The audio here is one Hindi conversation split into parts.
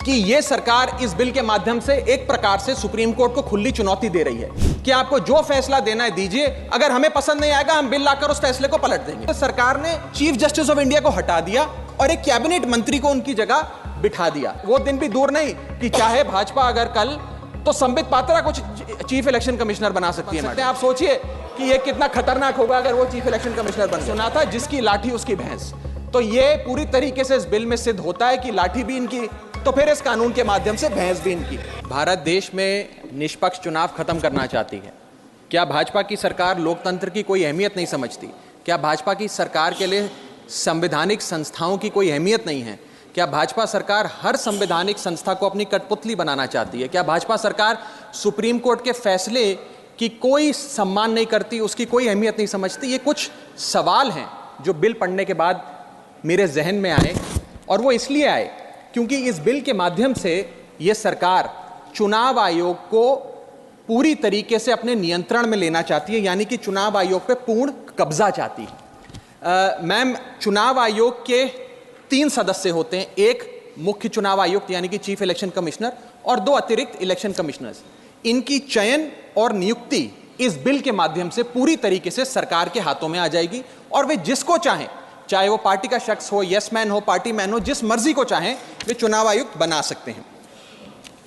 कि ये सरकार इस बिल के माध्यम से एक प्रकार से सुप्रीम कोर्ट को खुली चुनौती दे रही है कि आपको जो फैसला देना है दीजिए, अगर हमें पसंद नहीं आएगा हम बिल लाकर उस फैसले को पलट देंगे। तो सरकार ने चीफ जस्टिस ऑफ इंडिया को हटा दिया और एक कैबिनेट मंत्री को उनकी जगह बिठा दिया। वो दिन भी दूर नहीं कि चाहे भाजपा अगर कल तो संबित पात्रा को चीफ इलेक्शन कमिश्नर बना सकती है। आप सोचिए कि ये कितना खतरनाक होगा अगर वो चीफ इलेक्शन कमिश्नर बन। सुना था जिसकी लाठी उसकी भैंस, तो ये पूरी तरीके से इस बिल में सिद्ध होता है कि लाठी भी इनकी तो फिर इस कानून के माध्यम से भैंस भी इनकी। भारत देश में निष्पक्ष चुनाव खत्म करना चाहती है। क्या भाजपा की सरकार लोकतंत्र की कोई अहमियत नहीं समझती? क्या भाजपा की सरकार के लिए संवैधानिक संस्थाओं की कोई अहमियत नहीं है? क्या भाजपा सरकार हर संवैधानिक संस्था को अपनी कठपुतली बनाना चाहती है? क्या भाजपा सरकार सुप्रीम कोर्ट के फैसले की कोई सम्मान नहीं करती, उसकी कोई अहमियत नहीं समझती? ये कुछ सवाल हैं जो बिल पढ़ने के बाद मेरे जहन में आए, और वो इसलिए आए क्योंकि इस बिल के माध्यम से ये सरकार चुनाव आयोग को पूरी तरीके से अपने नियंत्रण में लेना चाहती है, यानी कि चुनाव आयोग पे पूर्ण कब्जा चाहती है। मैम, चुनाव आयोग के 3 सदस्य होते हैं, एक मुख्य चुनाव आयुक्त यानी कि चीफ इलेक्शन कमिश्नर और 2 अतिरिक्त इलेक्शन कमिश्नर्स। इनकी चयन और नियुक्ति इस बिल के माध्यम से पूरी तरीके से सरकार के हाथों में आ जाएगी और वे जिसको चाहें, चाहे वो पार्टी का शख्स हो, यस मैन हो, पार्टी मैन हो, जिस मर्जी को चाहें वे चुनाव आयुक्त बना सकते हैं।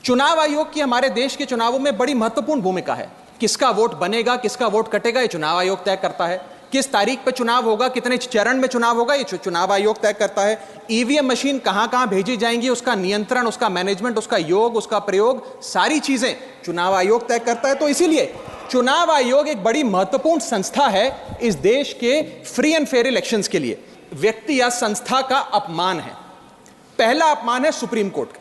चुनाव आयोग की हमारे देश के चुनावों में बड़ी महत्वपूर्ण भूमिका है। किसका वोट बनेगा, किसका वोट कटेगा, ये चुनाव आयोग तय करता है। किस तारीख पर चुनाव होगा, कितने चरण में चुनाव होगा, ये चुनाव आयोग तय करता है। ईवीएम मशीन कहां कहां भेजी जाएंगी, उसका नियंत्रण, उसका मैनेजमेंट, उसका योग, उसका प्रयोग, सारी चीजें चुनाव आयोग तय करता है। तो इसीलिए चुनाव आयोग एक बड़ी महत्वपूर्ण संस्था है इस देश के फ्री एंड फेयर इलेक्शंस के लिए। व्यक्ति या संस्था का अपमान है। पहला अपमान है सुप्रीम कोर्ट का।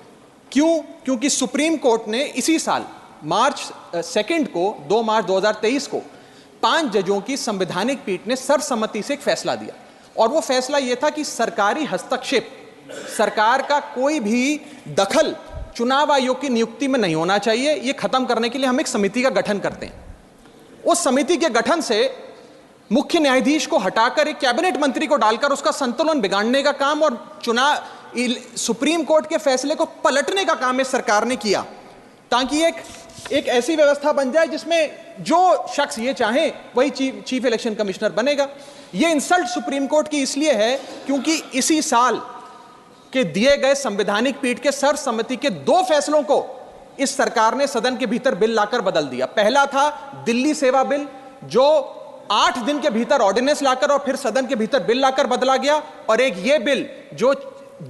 क्यों? क्योंकि सुप्रीम कोर्ट ने इसी साल मार्च 2 को 2 मार्च 2023 को 5 जजों की संवैधानिक पीठ ने सर्वसम्मति से एक फैसला दिया, और वो फैसला यह था कि सरकारी हस्तक्षेप, सरकार का कोई भी दखल चुनाव आयोग की नियुक्ति में नहीं होना चाहिए। ये खत्म करने के लिए हम एक समिति का गठन करते हैं। उस समिति के गठन से मुख्य न्यायाधीश को हटाकर एक कैबिनेट मंत्री को डालकर उसका संतुलन बिगाड़ने का काम और सुप्रीम कोर्ट के फैसले को पलटने का काम इस सरकार ने किया, ताकि एक ऐसी व्यवस्था बन जाए जिसमें जो शख्स ये चाहे वही चीफ इलेक्शन कमिश्नर बनेगा। ये इंसल्ट सुप्रीम कोर्ट की इसलिए है क्योंकि इसी साल के दिए गए संवैधानिक पीठ के सर्वसम्मति के 2 फैसलों को इस सरकार ने सदन के भीतर बिल लाकर बदल दिया। पहला था दिल्ली सेवा बिल, जो 8 दिन के भीतर ऑर्डिनेंस लाकर और फिर सदन के भीतर बिल लाकर बदला गया, और एक ये बिल जो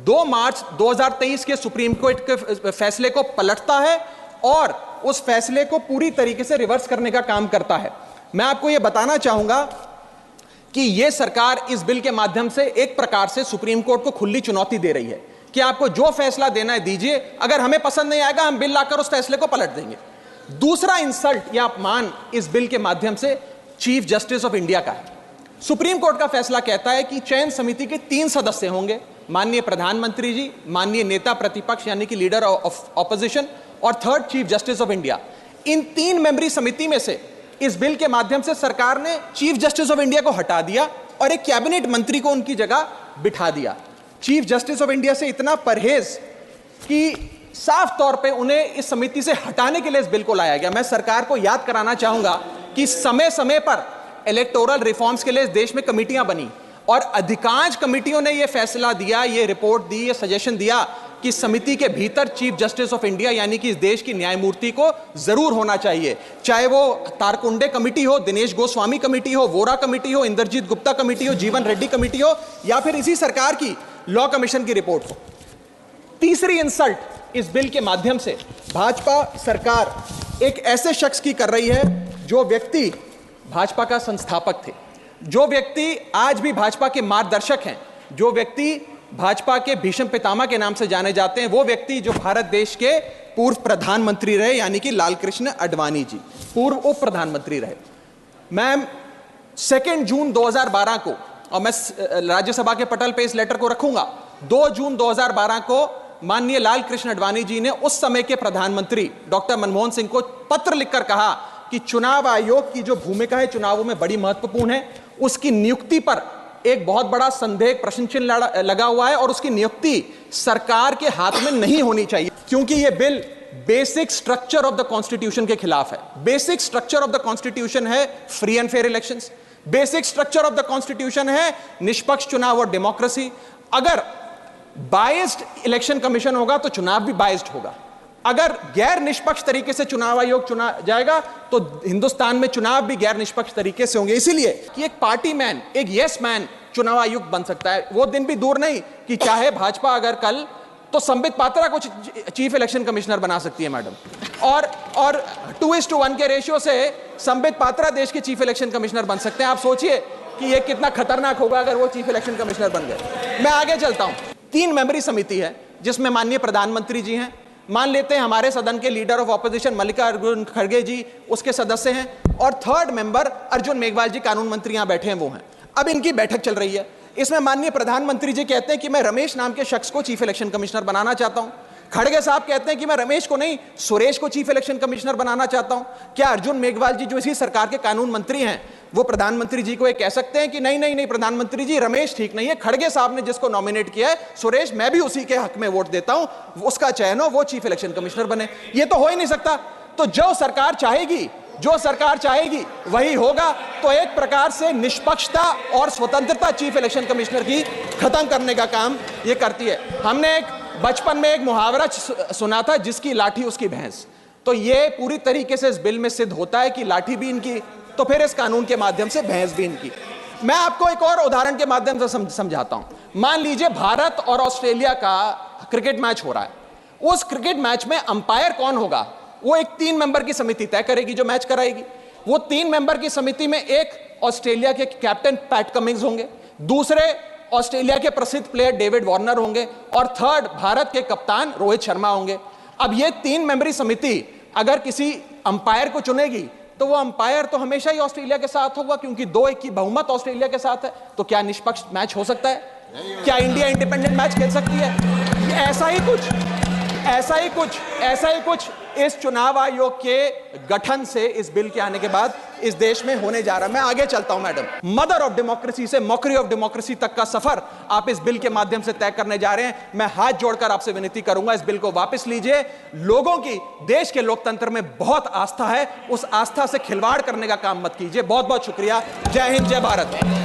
2 मार्च 2023 के सुप्रीम कोर्ट के फैसले को पलटता है और उस फैसले को पूरी तरीके से रिवर्स करने का काम करता है। मैं आपको यह बताना चाहूंगा कि यह सरकार इस बिल के माध्यम से एक प्रकार से सुप्रीम कोर्ट को खुली चुनौती दे रही है कि आपको जो फैसला देना है दीजिए, अगर हमें पसंद नहीं आएगा हम बिल लाकर उस फैसले को पलट देंगे। दूसरा इंसल्ट या अपमान इस बिल के माध्यम से चीफ जस्टिस ऑफ इंडिया का है। सुप्रीम कोर्ट का फैसला कहता है कि चयन समिति के 3 सदस्य होंगे, माननीय प्रधानमंत्री जी, माननीय नेता प्रतिपक्ष यानी कि लीडर ऑफ ऑपोजिशन, और 3rd chief justice of India. इन 3 मेंबरी समिति में से इस बिल के माध्यम से सरकार ने चीफ जस्टिस ऑफ इंडिया को हटा दिया और एक कैबिनेट मंत्री को उनकी जगह बिठा दिया। चीफ जस्टिस ऑफ इंडिया से इतना परहेज कि साफ तौर पे उन्हें इस समिति से हटाने के लिए इस बिल को लाया गया। मैं सरकार को याद कराना चाहूंगा कि समय समय पर इलेक्टोरल रिफॉर्म्स के लिए इस देश में कमेटियां बनी और अधिकांश कमेटियों ने यह फैसला दिया, यह रिपोर्ट दी, यह सजेशन दिया कि समिति के भीतर चीफ जस्टिस ऑफ इंडिया यानी कि इस देश की न्यायमूर्ति को जरूर होना चाहिए। चाहे वो तारकुंडे कमेटी हो, दिनेश गोस्वामी कमेटी हो, वोरा कमेटी हो, इंद्रजीत गुप्ता कमेटी हो, जीवन रेड्डी कमेटी हो, या फिर इसी सरकार की लॉ कमीशन की रिपोर्ट हो। तीसरी इंसल्ट इस बिल के माध्यम से भाजपा सरकार एक ऐसे शख्स की कर रही है जो व्यक्ति भाजपा का संस्थापक थे, जो व्यक्ति आज भी भाजपा के मार्गदर्शक हैं, जो व्यक्ति भाजपा के भीष्म पितामह के नाम से जाने जाते हैं, वो व्यक्ति जो भारत देश के पूर्व प्रधानमंत्री रहे यानी कि लालकृष्ण आडवाणी जी, पूर्व उप प्रधानमंत्री रहे। मैम, 2 जून 2012 को, और मैं राज्यसभा के पटल पे इस लेटर को रखूंगा, 2 जून 2012 को माननीय लालकृष्ण आडवाणी जी ने उस समय के प्रधानमंत्री डॉक्टर मनमोहन सिंह को पत्र लिखकर कहा कि चुनाव आयोग की जो भूमिका है चुनावों में बड़ी महत्वपूर्ण है, उसकी नियुक्ति पर एक बहुत बड़ा संदेह, प्रश्न चिन्ह लगा हुआ है और उसकी नियुक्ति सरकार के हाथ में नहीं होनी चाहिए। क्योंकि यह bill basic structure of the constitution के खिलाफ है। Basic structure of the constitution है free and fair elections, basic structure of the constitution है निष्पक्ष चुनाव और डेमोक्रेसी। अगर बायस्ड इलेक्शन कमीशन होगा तो चुनाव भी बायस्ड होगा। अगर गैर निष्पक्ष तरीके से चुनाव आयोग चुना जाएगा तो हिंदुस्तान में चुनाव भी गैर निष्पक्ष तरीके से होंगे। इसीलिए कि एक पार्टी मैन, एक यस मैन चुनाव आयुक्त बन सकता है। वो दिन भी दूर नहीं कि चाहे भाजपा अगर कल तो संबित पात्रा को चीफ इलेक्शन कमिश्नर बना सकती है मैडम, और 2:1 के रेशियो से संबित पात्रा देश के चीफ इलेक्शन कमिश्नर बन सकते हैं। आप सोचिए कि ये कितना खतरनाक होगा अगर वो चीफ इलेक्शन कमिश्नर बन गए। मैं आगे चलता हूं। 3 मेंबरी समिति है जिसमें माननीय प्रधानमंत्री जी हैं, मान लेते हैं हमारे सदन के लीडर ऑफ ऑपोजिशन मल्लिकार्जुन खड़गे जी उसके सदस्य हैं, और 3rd मेंबर अर्जुन मेघवाल जी कानून मंत्री यहां बैठे हैं वो हैं। अब इनकी बैठक चल रही है। इसमें माननीय प्रधानमंत्री जी कहते हैं कि मैं रमेश नाम के शख्स को चीफ इलेक्शन कमिश्नर बनाना चाहता हूं। खड़गे साहब कहते हैं कि मैं रमेश को नहीं सुरेश को चीफ इलेक्शन कमिश्नर बनाना चाहता हूं। क्या अर्जुन मेघवाल जी जो इसी सरकार के कानून मंत्री हैं वो प्रधानमंत्री जी को ये कह सकते हैं कि नहीं नहीं नहीं प्रधानमंत्री जी रमेश ठीक नहीं है, खड़गे साहब ने जिसको नॉमिनेट किया है सुरेश, मैं भी उसी के हक में वोट देता हूं, उसका चयन हो, वो चीफ इलेक्शन कमिश्नर बने? ये तो हो ही नहीं सकता। तो जो सरकार चाहेगी वही होगा। तो एक प्रकार से निष्पक्षता और स्वतंत्रता चीफ इलेक्शन कमिश्नर की खत्म करने का काम ये करती है। हमने एक बचपन में एक मुहावरा सुना था, जिसकी लाठी उसकी भैंस। तो ये पूरी तरीके से इस बिल में सिद्ध होता है कि लाठी भी इनकी, तो फिर इस कानून के माध्यम से भैंस भी इनकी। मैं आपको एक और उदाहरण के माध्यम से समझाता हूं। मान लीजिए भारत और ऑस्ट्रेलिया का क्रिकेट मैच हो रहा है। उस क्रिकेट मैच में अंपायर कौन होगा वो एक 3 मेंबर की समिति तय करेगी जो मैच कराएगी। वो 3 मेंबर की समिति में एक ऑस्ट्रेलिया के कैप्टन पैट कमिंग्स होंगे, दूसरे ऑस्ट्रेलिया के प्रसिद्ध प्लेयर डेविड वार्नर होंगे, और 3rd भारत के कप्तान रोहित शर्मा होंगे। अब ये 3 मेंबरी समिति अगर किसी अंपायर को चुनेगी तो वो अंपायर तो हमेशा ही ऑस्ट्रेलिया के साथ होगा, क्योंकि 2-1 की बहुमत ऑस्ट्रेलिया के साथ है। तो क्या निष्पक्ष मैच हो सकता है? क्या इंडिया इंडिपेंडेंट मैच खेल सकती है? ऐसा ही कुछ इस चुनाव आयोग के गठन से, इस बिल के आने के बाद इस देश में होने जा रहा है। मैं आगे चलता हूं मैडम। मदर ऑफ डेमोक्रेसी से मॉकरी ऑफ डेमोक्रेसी तक का सफर आप इस बिल के माध्यम से तय करने जा रहे हैं। मैं हाथ जोड़कर आपसे विनती करूंगा, इस बिल को वापस लीजिए। लोगों की देश के लोकतंत्र में बहुत आस्था है, उस आस्था से खिलवाड़ करने का काम मत कीजिए। बहुत बहुत शुक्रिया। जय हिंद, जय भारत।